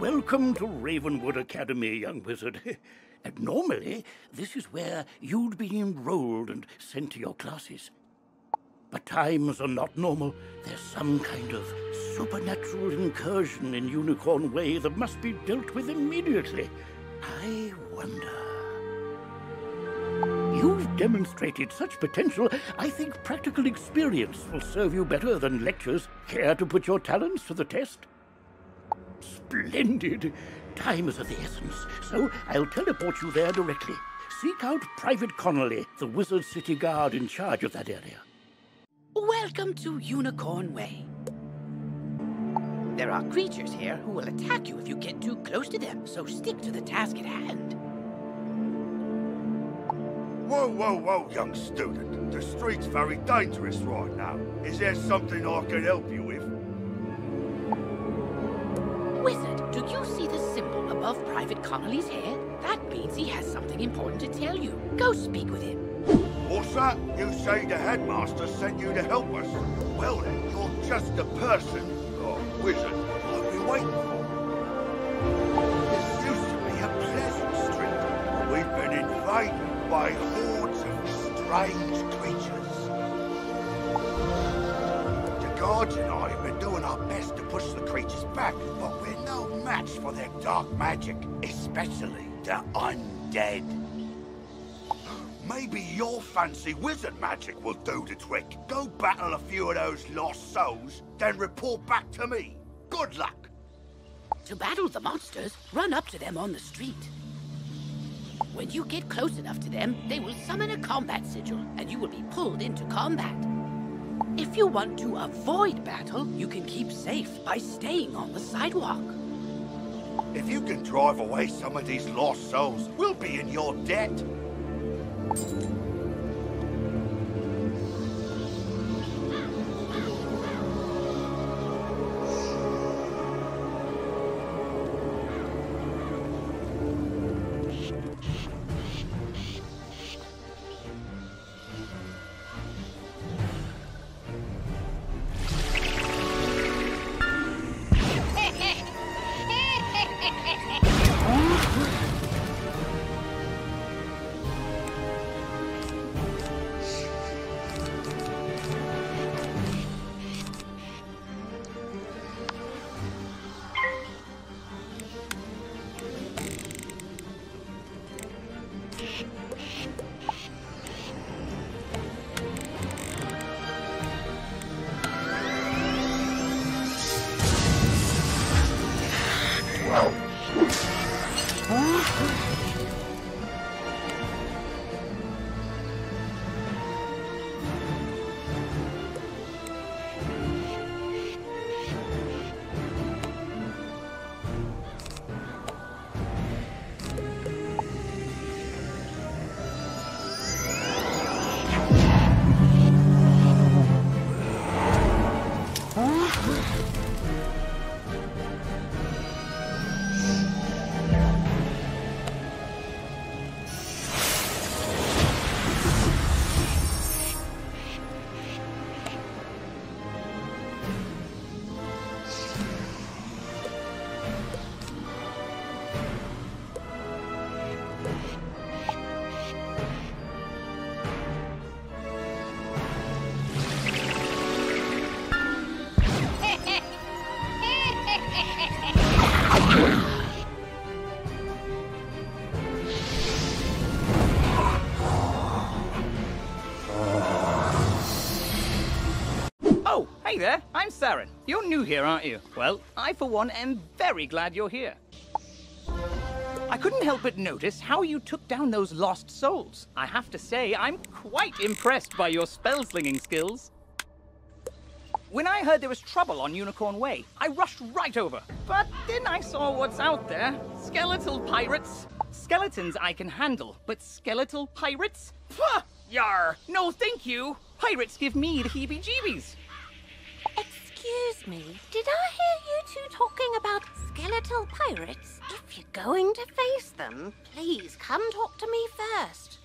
Welcome to Ravenwood Academy, young wizard. And normally, this is where you'd be enrolled and sent to your classes. But times are not normal. There's some kind of supernatural incursion in Unicorn Way that must be dealt with immediately. I wonder... You've demonstrated such potential, I think practical experience will serve you better than lectures. Care to put your talents to the test? Splendid! Time is of the essence, so I'll teleport you there directly. Seek out Private Connolly, the Wizard City Guard in charge of that area. Welcome to Unicorn Way. There are creatures here who will attack you if you get too close to them, so stick to the task at hand. Whoa, whoa, whoa, young student. The street's very dangerous right now. Is there something I can help you with? Wizard, do you see the symbol above Private Connolly's head? That means he has something important to tell you. Go speak with him. What's that? You say the headmaster sent you to help us? Well then, you're just the person, or wizard, I've been waiting for. This used to be a pleasant street, but we've been invaded by hordes of strange creatures. The guards and I have been doing our best to push the creatures back, but we're no match for their dark magic, especially the undead. Maybe your fancy wizard magic will do the trick. Go battle a few of those lost souls, then report back to me. Good luck. To battle the monsters, run up to them on the street. When you get close enough to them, they will summon a combat sigil, and you will be pulled into combat. If you want to avoid battle, you can keep safe by staying on the sidewalk. If you can drive away some of these lost souls, we'll be in your debt. Hey there, I'm Saren. You're new here, aren't you? Well, I for one am very glad you're here. I couldn't help but notice how you took down those lost souls. I have to say, I'm quite impressed by your spell-slinging skills. When I heard there was trouble on Unicorn Way, I rushed right over. But then I saw what's out there. Skeletal pirates. Skeletons I can handle, but skeletal pirates? Pah! Yar! No thank you! Pirates give me the heebie-jeebies. Excuse me, did I hear you two talking about skeletal pirates? If you're going to face them, please come talk to me first.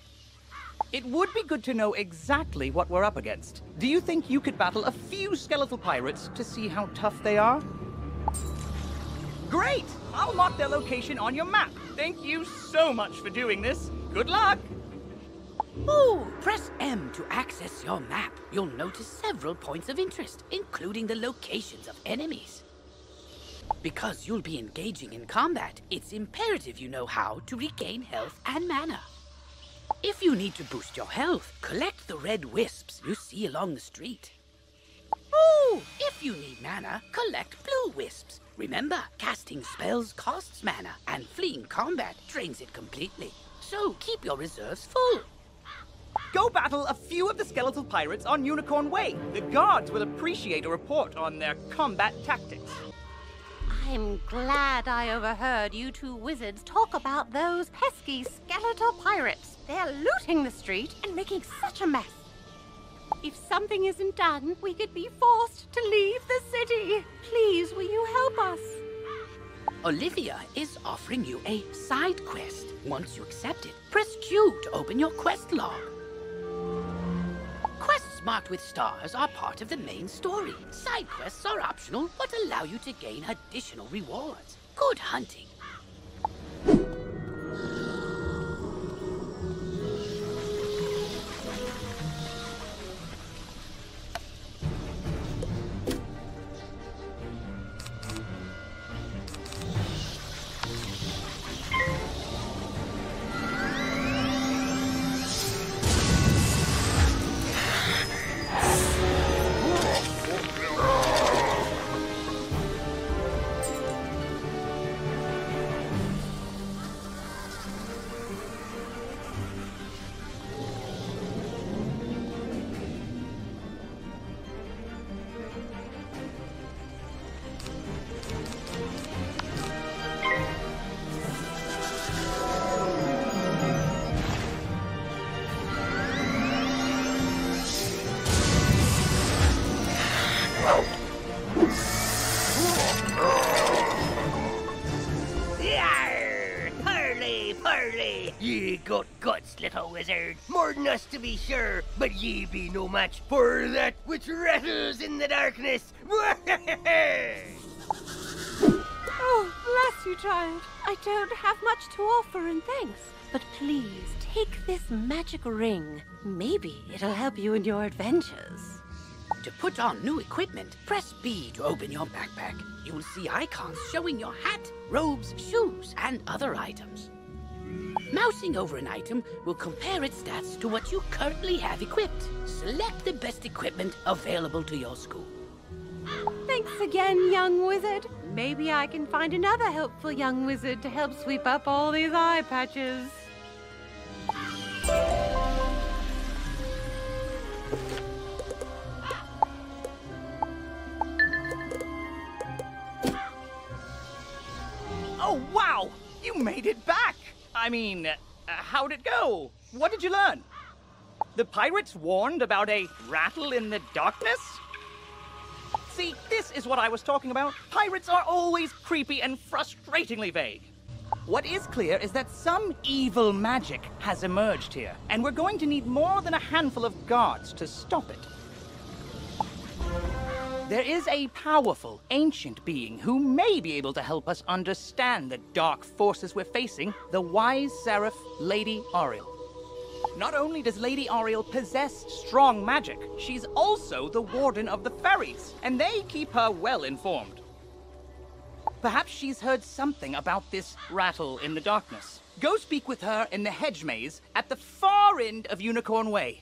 It would be good to know exactly what we're up against. Do you think you could battle a few skeletal pirates to see how tough they are? Great! I'll mark their location on your map. Thank you so much for doing this. Good luck! Ooh, press M to access your map. You'll notice several points of interest, including the locations of enemies. Because you'll be engaging in combat, it's imperative you know how to regain health and mana. If you need to boost your health, collect the red wisps you see along the street. Ooh, if you need mana, collect blue wisps. Remember, casting spells costs mana, and fleeing combat drains it completely. So keep your reserves full. Go battle a few of the skeletal pirates on Unicorn Way. The guards will appreciate a report on their combat tactics. I'm glad I overheard you two wizards talk about those pesky skeletal pirates. They're looting the street and making such a mess. If something isn't done, we could be forced to leave the city. Please, will you help us? Olivia is offering you a side quest. Once you accept it, press Q to open your quest log. Quests marked with stars are part of the main story. Side quests are optional, but allow you to gain additional rewards. Good hunting. Ye got guts, little wizard. More than us, to be sure, but ye be no match for that which rattles in the darkness. Oh, bless you, child. I don't have much to offer in thanks. But please, take this magic ring. Maybe it'll help you in your adventures. To put on new equipment, press B to open your backpack. You'll see icons showing your hat, robes, shoes, and other items. Mousing over an item will compare its stats to what you currently have equipped. Select the best equipment available to your school. Thanks again, young wizard. Maybe I can find another helpful young wizard to help sweep up all these eye patches. Oh, wow! You made it back! I mean, how'd it go? What did you learn? The pirates warned about a rattle in the darkness? See, this is what I was talking about. Pirates are always creepy and frustratingly vague. What is clear is that some evil magic has emerged here, and we're going to need more than a handful of guards to stop it. There is a powerful, ancient being who may be able to help us understand the dark forces we're facing, the wise seraph, Lady Ariel. Not only does Lady Ariel possess strong magic, she's also the warden of the ferries, and they keep her well informed. Perhaps she's heard something about this rattle in the darkness. Go speak with her in the hedge maze at the far end of Unicorn Way.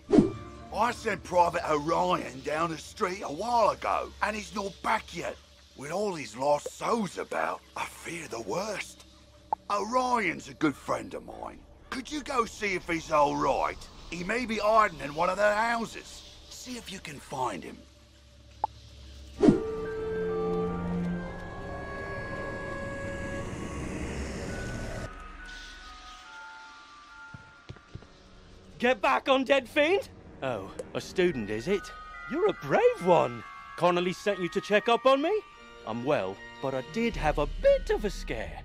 I sent Private Orion down the street a while ago, and he's not back yet. With all these lost souls about, I fear the worst. Orion's a good friend of mine. Could you go see if he's all right? He may be hiding in one of their houses. See if you can find him. Get back, undead fiend! Oh, a student, is it? You're a brave one. Connolly sent you to check up on me? I'm well, but I did have a bit of a scare.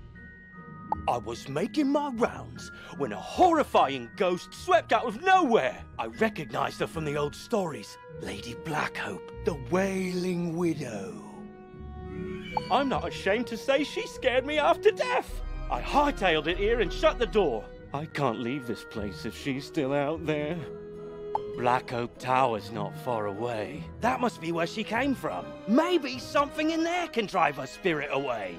I was making my rounds when a horrifying ghost swept out of nowhere. I recognized her from the old stories. Lady Blackhope, the Wailing Widow. I'm not ashamed to say she scared me half to death. I hightailed it here and shut the door. I can't leave this place if she's still out there. Black Oak Tower's not far away. That must be where she came from. Maybe something in there can drive her spirit away.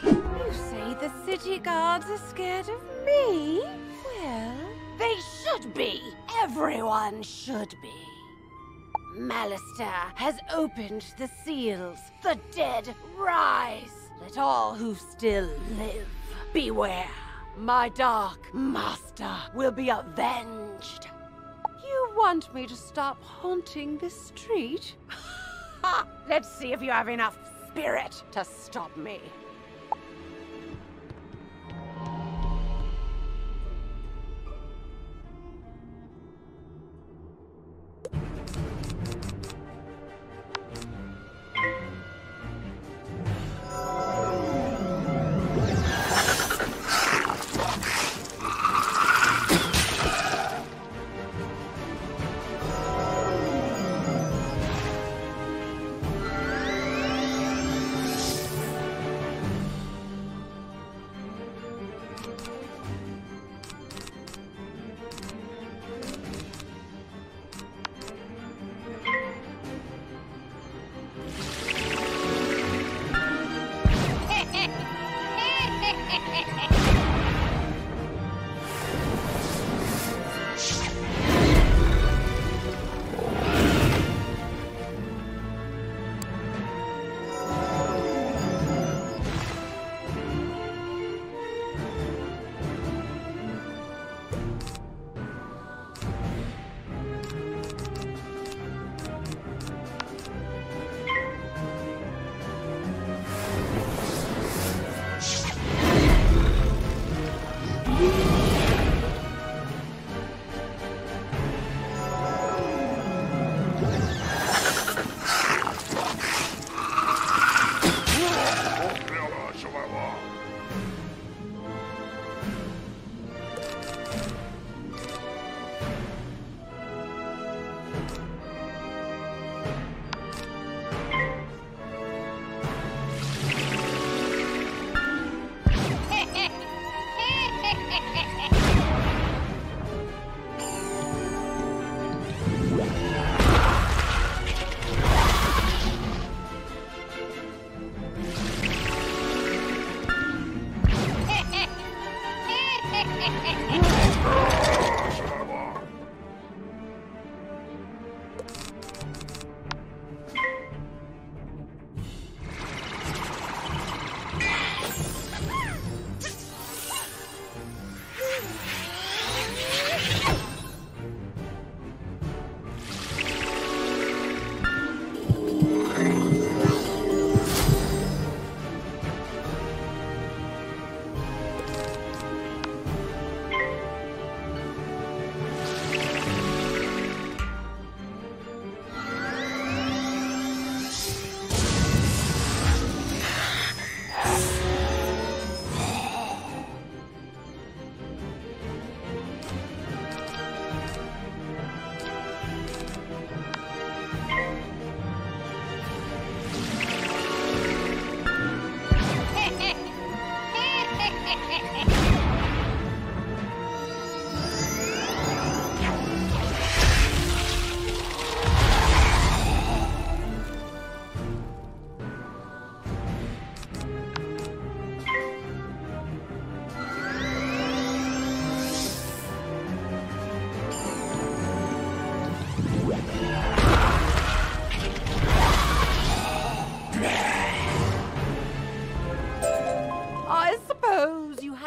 You say the city guards are scared of me? Well, they should be. Everyone should be. Malister has opened the seals. The dead rise. Let all who still live beware. My dark master will be avenged. You want me to stop haunting this street? Ha! Let's see if you have enough spirit to stop me.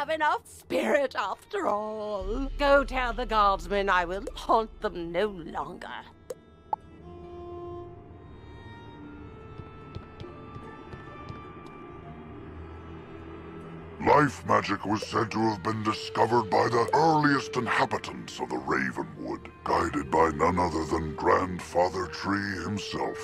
Enough spirit after all. Go tell the guardsmen I will haunt them no longer. Life magic was said to have been discovered by the earliest inhabitants of the Ravenwood, guided by none other than Grandfather Tree himself.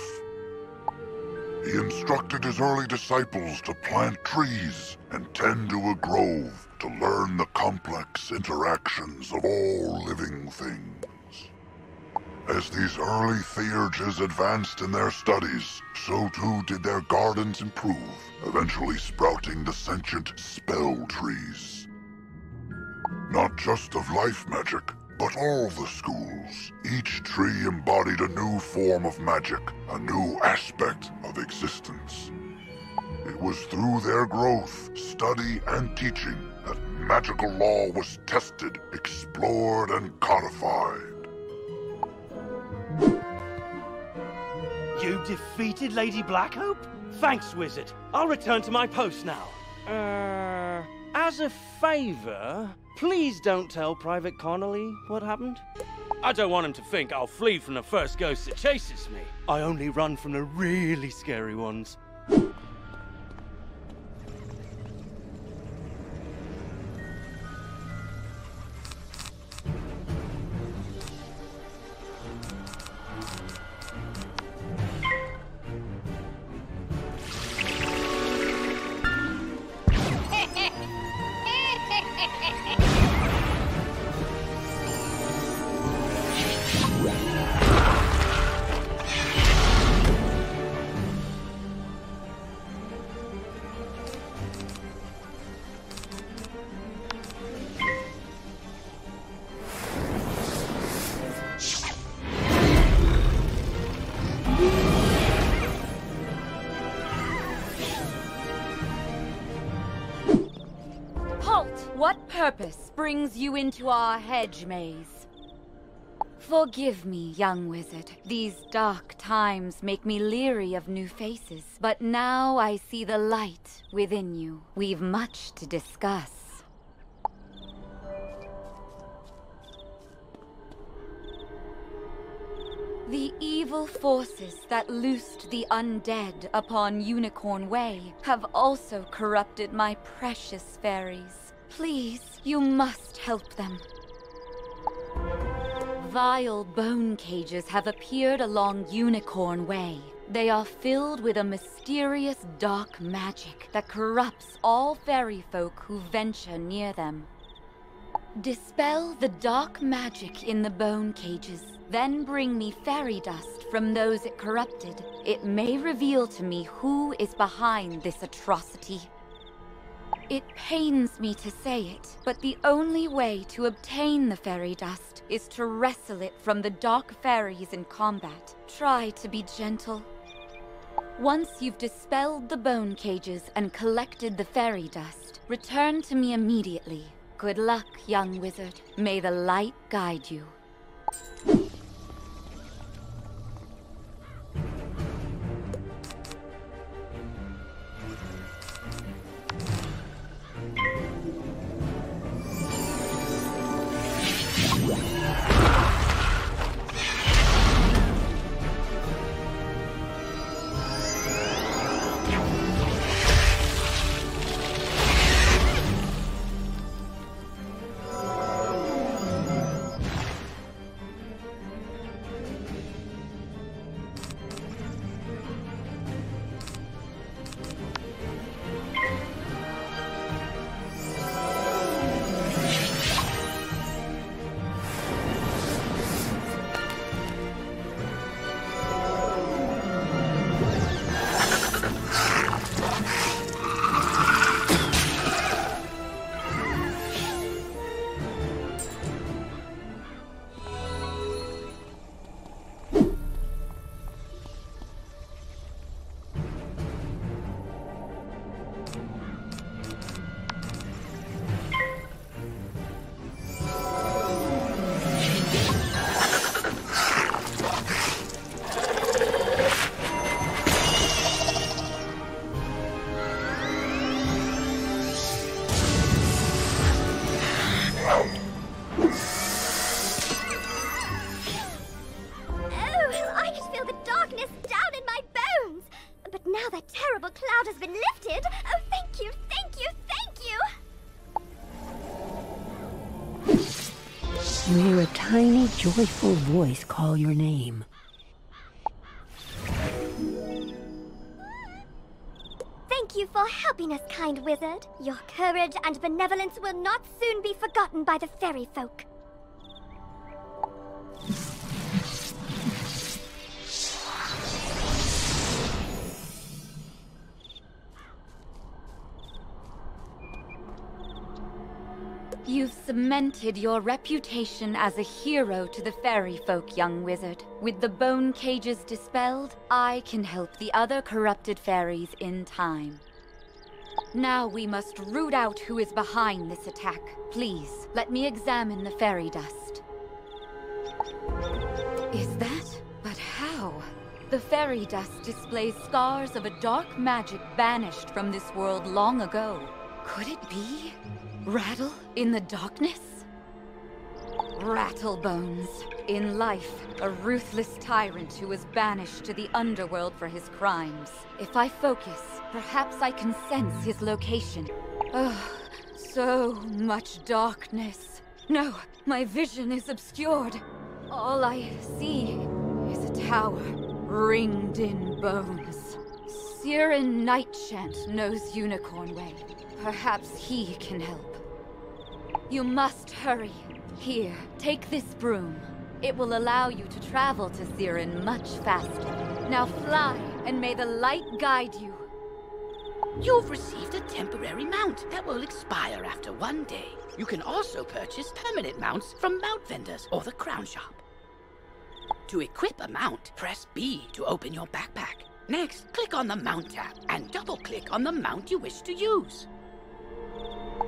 He instructed his early disciples to plant trees and tend to a grove to learn the complex interactions of all living things. As these early theurges advanced in their studies, so too did their gardens improve, eventually sprouting the sentient spell trees. Not just of life magic, but all the schools. Each tree embodied a new form of magic, a new aspect of existence. It was through their growth, study, and teaching that magical law was tested, explored, and codified. You defeated Lady Blackhope? Thanks, Wizard. I'll return to my post now. As a favor, please don't tell Private Connolly what happened. I don't want him to think I'll flee from the first ghost that chases me. I only run from the really scary ones. What purpose brings you into our hedge maze? Forgive me, young wizard. These dark times make me leery of new faces. But now I see the light within you. We've much to discuss. The evil forces that loosed the undead upon Unicorn Way have also corrupted my precious fairies. Please, you must help them. Vile bone cages have appeared along Unicorn Way. They are filled with a mysterious dark magic that corrupts all fairy folk who venture near them. Dispel the dark magic in the bone cages, then bring me fairy dust from those it corrupted. It may reveal to me who is behind this atrocity. It pains me to say it, but the only way to obtain the fairy dust is to wrestle it from the dark fairies in combat. Try to be gentle. Once you've dispelled the bone cages and collected the fairy dust, return to me immediately. Good luck, young wizard. May the light guide you. You hear a tiny, joyful voice call your name. Thank you for helping us, kind wizard. Your courage and benevolence will not soon be forgotten by the fairy folk. You've cemented your reputation as a hero to the fairy folk, young wizard. With the bone cages dispelled, I can help the other corrupted fairies in time. Now we must root out who is behind this attack. Please, let me examine the fairy dust. Is that? But how? The fairy dust displays scars of a dark magic banished from this world long ago. Could it be? Rattle in the darkness? Rattlebones. In life, a ruthless tyrant who was banished to the underworld for his crimes. If I focus, perhaps I can sense his location. Oh, so much darkness. No, my vision is obscured. All I see is a tower ringed in bones. Siren Nightchant knows Unicorn Way. Perhaps he can help. You must hurry. Here, take this broom. It will allow you to travel to Siren much faster. Now fly, and may the light guide you. You've received a temporary mount that will expire after 1 day. You can also purchase permanent mounts from mount vendors or the crown shop. To equip a mount, press B to open your backpack. Next, click on the Mount tab and double-click on the mount you wish to use.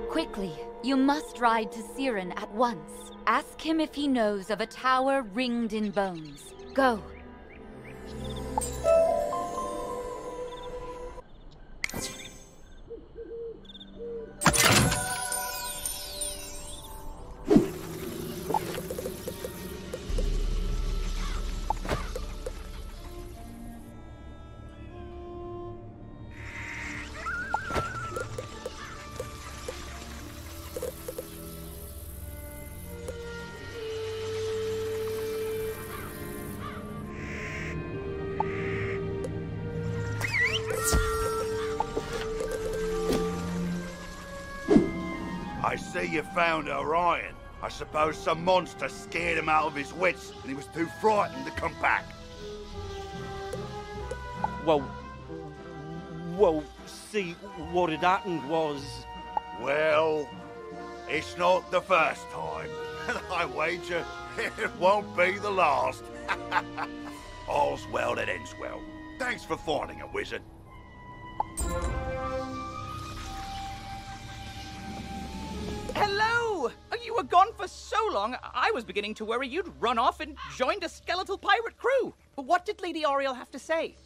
Quickly, you must ride to Siren at once. Ask him if he knows of a tower ringed in bones. Go. I see you found Orion. I suppose some monster scared him out of his wits and he was too frightened to come back. Well, see, what had happened was... Well, it's not the first time. I wager it won't be the last. All's well that ends well. Thanks for finding a wizard. Hello! You were gone for so long, I was beginning to worry you'd run off and joined a skeletal pirate crew. What did Lady Oriel have to say?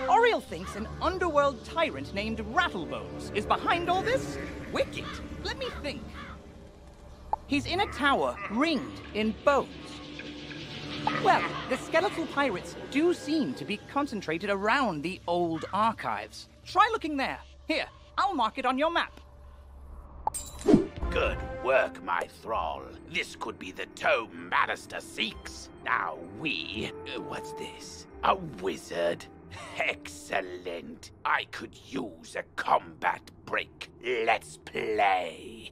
Oriel thinks an underworld tyrant named Rattlebones is behind all this? Wicked. Let me think. He's in a tower ringed in bones. Well, the skeletal pirates do seem to be concentrated around the old archives. Try looking there. Here, I'll mark it on your map. Good work, my thrall. This could be the tome Bannister seeks. Now what's this? A wizard? Excellent. I could use a combat break. Let's play.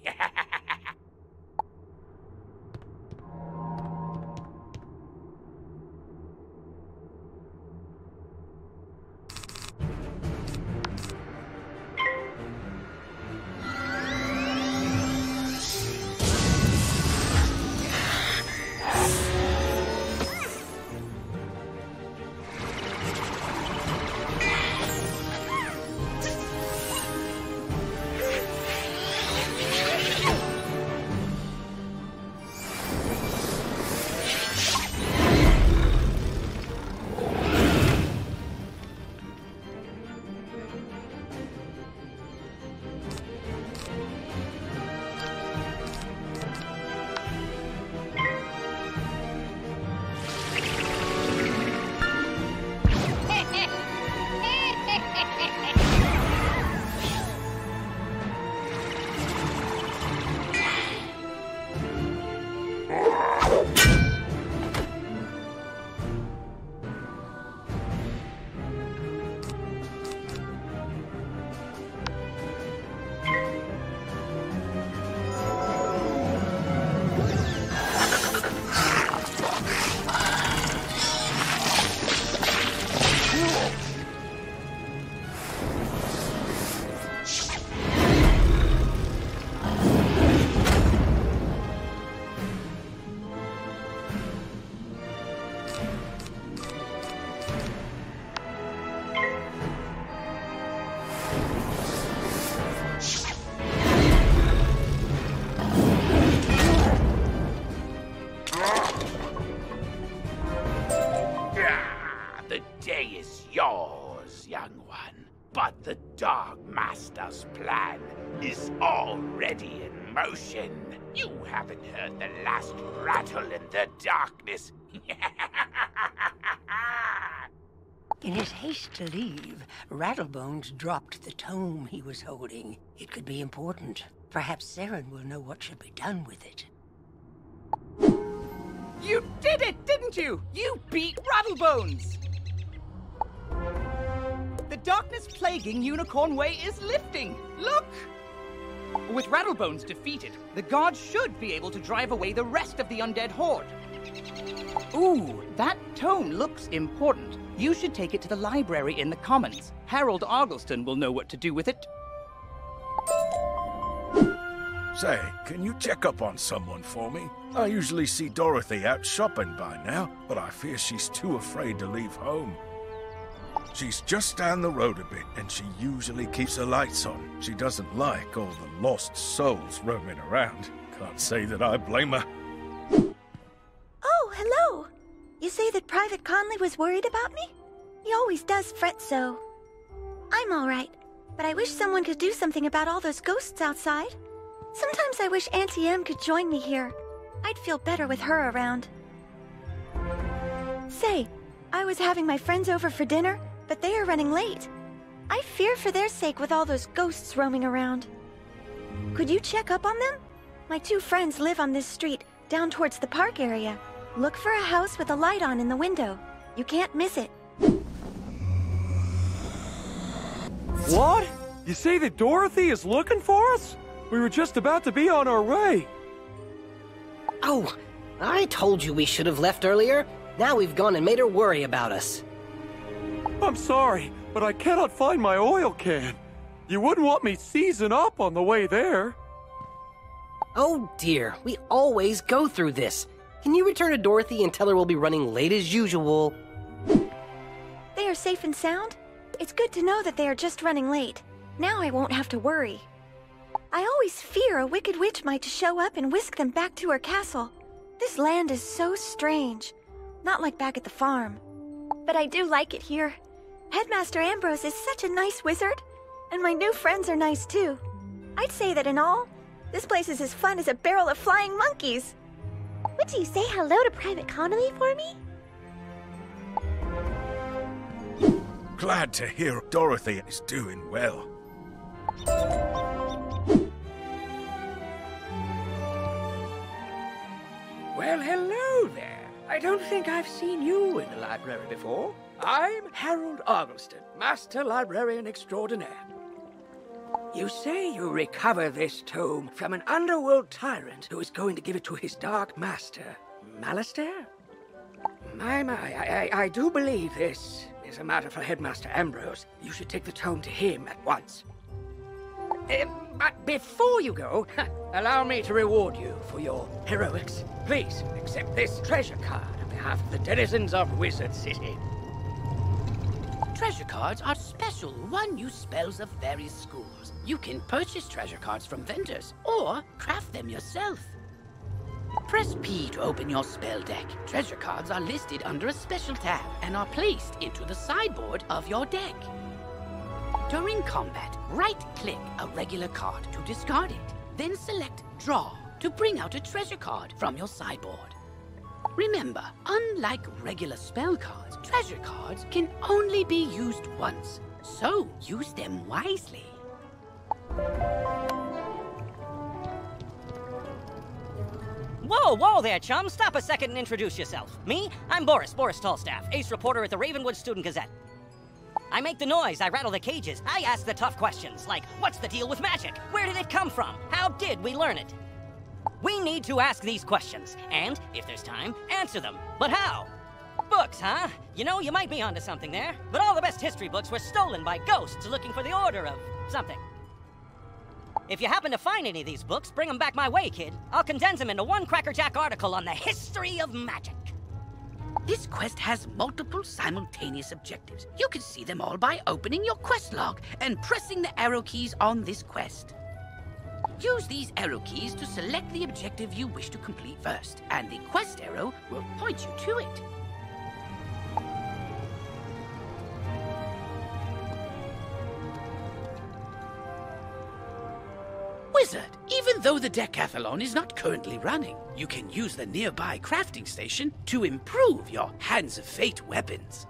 illusion. You haven't heard the last rattle in the darkness. In his haste to leave, Rattlebones dropped the tome he was holding. It could be important. Perhaps Saren will know what should be done with it. You did it, didn't you? You beat Rattlebones! The darkness plaguing Unicorn Way is lifting. Look! With Rattlebones defeated, the guards should be able to drive away the rest of the undead horde. Ooh, that tome looks important. You should take it to the library in the Commons. Harold Argleston will know what to do with it. Say, can you check up on someone for me? I usually see Dorothy out shopping by now, but I fear she's too afraid to leave home. She's just down the road a bit, and she usually keeps her lights on. She doesn't like all the lost souls roaming around. Can't say that I blame her. Oh, hello! You say that Private Conley was worried about me? He always does fret so. I'm all right, but I wish someone could do something about all those ghosts outside. Sometimes I wish Auntie Em could join me here. I'd feel better with her around. Say, I was having my friends over for dinner, but they are running late. I fear for their sake with all those ghosts roaming around. Could you check up on them? My two friends live on this street, down towards the park area. Look for a house with a light on in the window. You can't miss it. What? You say that Dorothy is looking for us? We were just about to be on our way. Oh, I told you we should have left earlier. Now we've gone and made her worry about us. I'm sorry, but I cannot find my oil can. You wouldn't want me seizing up on the way there. Oh dear, we always go through this. Can you return to Dorothy and tell her we'll be running late as usual? They are safe and sound? It's good to know that they are just running late. Now I won't have to worry. I always fear a wicked witch might show up and whisk them back to her castle. This land is so strange. Not like back at the farm. But I do like it here. Headmaster Ambrose is such a nice wizard, and my new friends are nice too. I'd say that in all, this place is as fun as a barrel of flying monkeys. Would you say hello to Private Connolly for me? Glad to hear Dorothy is doing well. Well, hello there. I don't think I've seen you in the library before. I'm Harold Argleston, Master Librarian Extraordinaire. You say you recover this tome from an underworld tyrant who is going to give it to his dark master, Malistaire? My, I do believe this is a matter for Headmaster Ambrose. You should take the tome to him at once. But before you go, allow me to reward you for your heroics. Please accept this treasure card on behalf of the denizens of Wizard City. Treasure cards are special one-use spells of various schools. You can purchase treasure cards from vendors or craft them yourself. Press P to open your spell deck. Treasure cards are listed under a special tab and are placed into the sideboard of your deck. During combat, right-click a regular card to discard it. Then select Draw to bring out a treasure card from your sideboard. Remember, unlike regular spell cards, treasure cards can only be used once, so use them wisely. Whoa there, chum. Stop a second and introduce yourself. Me? I'm Boris Tallstaff, ace reporter at the Ravenwood Student Gazette. I make the noise, I rattle the cages, I ask the tough questions, like, what's the deal with magic? Where did it come from? How did we learn it? We need to ask these questions, and, if there's time, answer them. But how? Books, huh? You know, you might be onto something there, but all the best history books were stolen by ghosts looking for the order of something. If you happen to find any of these books, bring them back my way, kid. I'll condense them into one crackerjack article on the history of magic. This quest has multiple simultaneous objectives. You can see them all by opening your quest log and pressing the arrow keys on this quest. Use these arrow keys to select the objective you wish to complete first, and the quest arrow will point you to it. Wizard, even though Though the decathlon is not currently running, you can use the nearby crafting station to improve your Hands of Fate weapons.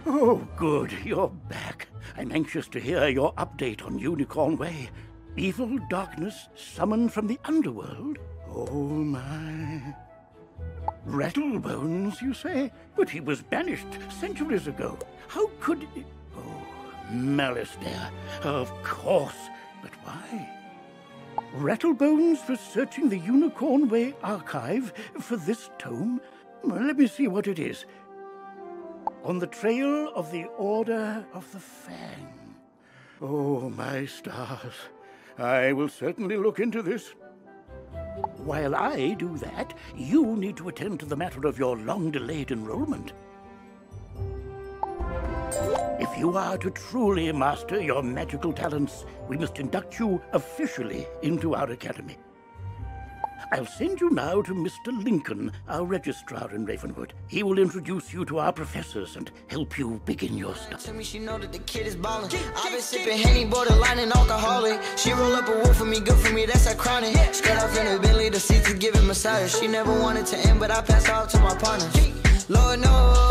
Oh, good, you're back. I'm anxious to hear your update on Unicorn Way. Evil darkness summoned from the underworld? Oh, my. Rattlebones, you say? But he was banished centuries ago. How could... Oh, malice there. Of course. But why? Rattlebones was searching the Unicorn Way archive for this tome? Well, let me see what it is. On the trail of the Order of the Fang. Oh, my stars. I will certainly look into this. While I do that, you need to attend to the matter of your long-delayed enrollment. If you are to truly master your magical talents, we must induct you officially into our academy. I'll send you now to Mr. Lincoln, our registrar in Ravenwood. He will introduce you to our professors and help you begin your studies. Tell me she know that the kid is ballin'. I've been sipping Henny, borderline and alcoholic. She roll up a wolf for me, good for me, that's chronic. Skirt off in a Bentley, the seats is giving massage. She never wanted to end, but I passed out to my partner. Lord knows.